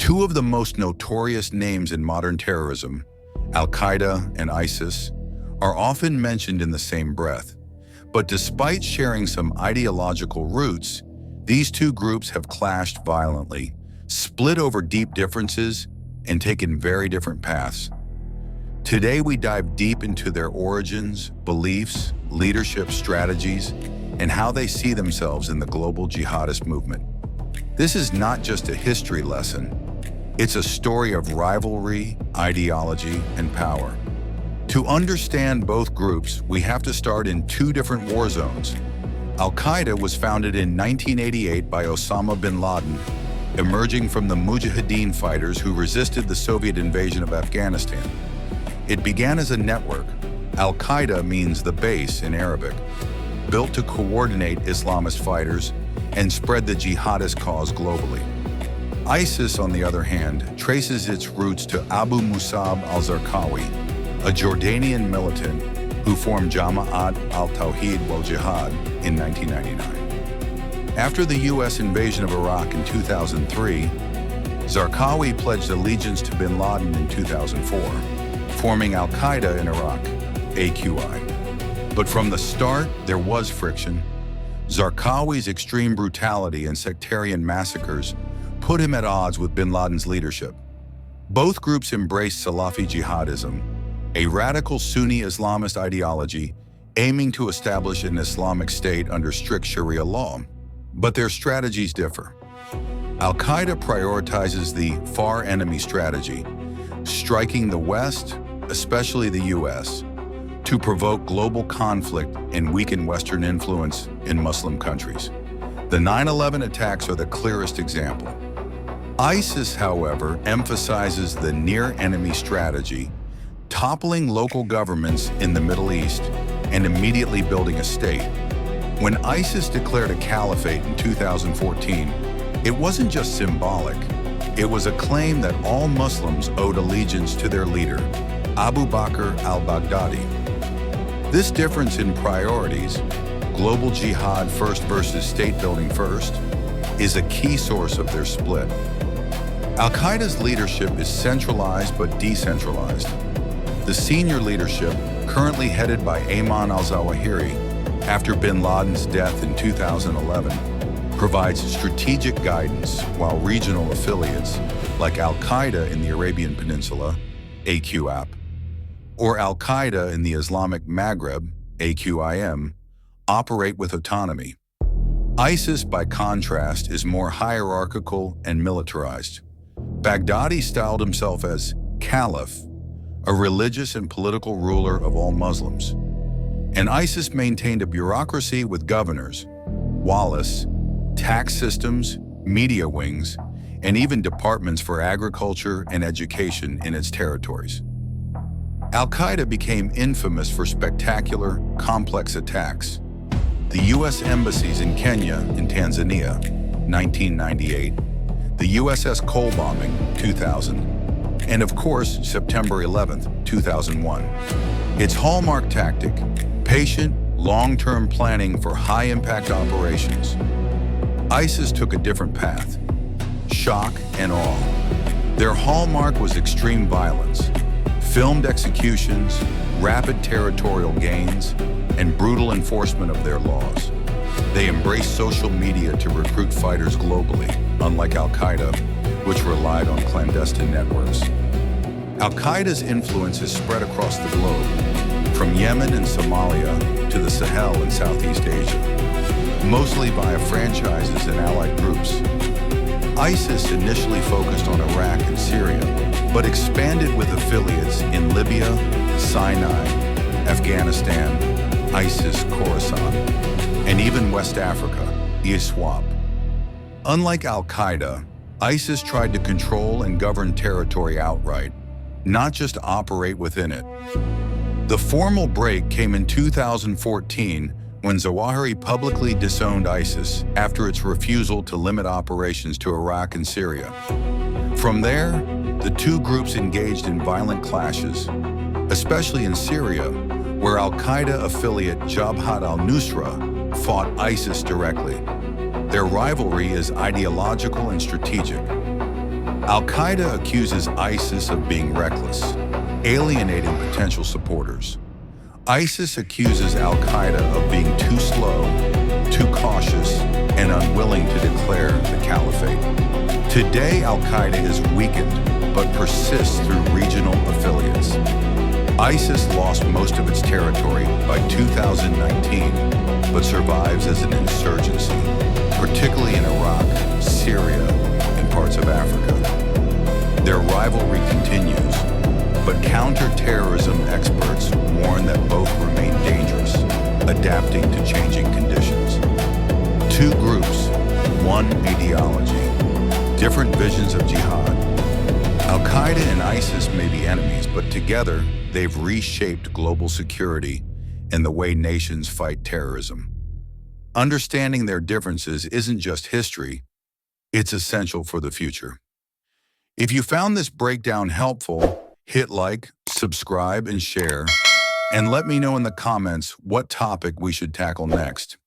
Two of the most notorious names in modern terrorism, Al-Qaeda and ISIS, are often mentioned in the same breath. But despite sharing some ideological roots, these two groups have clashed violently, split over deep differences, and taken very different paths. Today we dive deep into their origins, beliefs, leadership strategies, and how they see themselves in the global jihadist movement. This is not just a history lesson. It's a story of rivalry, ideology, and power. To understand both groups, we have to start in two different war zones. Al-Qaeda was founded in 1988 by Osama bin Laden, emerging from the Mujahideen fighters who resisted the Soviet invasion of Afghanistan. It began as a network. Al-Qaeda means the base in Arabic, built to coordinate Islamist fighters and spread the jihadist cause globally. ISIS, on the other hand, traces its roots to Abu Musab al-Zarqawi, a Jordanian militant who formed Jama'at al-Tawhid wal-Jihad in 1999. After the U.S. invasion of Iraq in 2003, Zarqawi pledged allegiance to bin Laden in 2004, forming Al-Qaeda in Iraq, AQI. But from the start, there was friction. Zarqawi's extreme brutality and sectarian massacres put him at odds with bin Laden's leadership. Both groups embraced Salafi jihadism, a radical Sunni Islamist ideology aiming to establish an Islamic state under strict Sharia law. But their strategies differ. Al-Qaeda prioritizes the far enemy strategy, striking the West, especially the U.S., to provoke global conflict and weaken Western influence in Muslim countries. The 9/11 attacks are the clearest example. ISIS, however, emphasizes the near-enemy strategy, toppling local governments in the Middle East and immediately building a state. When ISIS declared a caliphate in 2014, it wasn't just symbolic. It was a claim that all Muslims owed allegiance to their leader, Abu Bakr al-Baghdadi. This difference in priorities, global jihad first versus state building first, is a key source of their split. Al-Qaeda's leadership is centralized but decentralized. The senior leadership, currently headed by Ayman al-Zawahiri, after bin Laden's death in 2011, provides strategic guidance, while regional affiliates, like Al-Qaeda in the Arabian Peninsula, AQAP, or Al-Qaeda in the Islamic Maghreb, AQIM, operate with autonomy. ISIS, by contrast, is more hierarchical and militarized. Baghdadi styled himself as Caliph, a religious and political ruler of all Muslims. And ISIS maintained a bureaucracy with governors, walis, tax systems, media wings, and even departments for agriculture and education in its territories. Al-Qaeda became infamous for spectacular, complex attacks. The U.S. embassies in Kenya and Tanzania, 1998, the USS Cole bombing, 2000, and of course, September 11th, 2001. Its hallmark tactic, patient, long-term planning for high-impact operations. ISIS took a different path, shock and awe. Their hallmark was extreme violence, filmed executions, rapid territorial gains, and brutal enforcement of their laws. They embraced social media to recruit fighters globally, unlike Al-Qaeda, which relied on clandestine networks. Al-Qaeda's influence is spread across the globe, from Yemen and Somalia to the Sahel in Southeast Asia, mostly via franchises and allied groups. ISIS initially focused on Iraq and Syria, but expanded with affiliates in Libya, Sinai, Afghanistan, ISIS Khorasan, and even West Africa, ISWAP. Unlike Al-Qaeda, ISIS tried to control and govern territory outright, not just operate within it. The formal break came in 2014 when Zawahiri publicly disowned ISIS after its refusal to limit operations to Iraq and Syria. From there, the two groups engaged in violent clashes, especially in Syria, where Al-Qaeda affiliate Jabhat al-Nusra fought ISIS directly. Their rivalry is ideological and strategic. Al-Qaeda accuses ISIS of being reckless, alienating potential supporters. ISIS accuses Al-Qaeda of being too slow, too cautious, and unwilling to declare the Caliphate. Today, Al-Qaeda is weakened, but persists through regional affiliates. ISIS lost most of its territory by 2019, but survives as an insurgency, particularly in Iraq, Syria, and parts of Africa. Their rivalry continues, but counter-terrorism experts warn that both remain dangerous, adapting to changing conditions. Two groups, one ideology, different visions of jihad. Al-Qaeda and ISIS may be enemies, but together they've reshaped global security and the way nations fight terrorism. Understanding their differences isn't just history, it's essential for the future. If you found this breakdown helpful, hit like, subscribe, and share, and let me know in the comments what topic we should tackle next.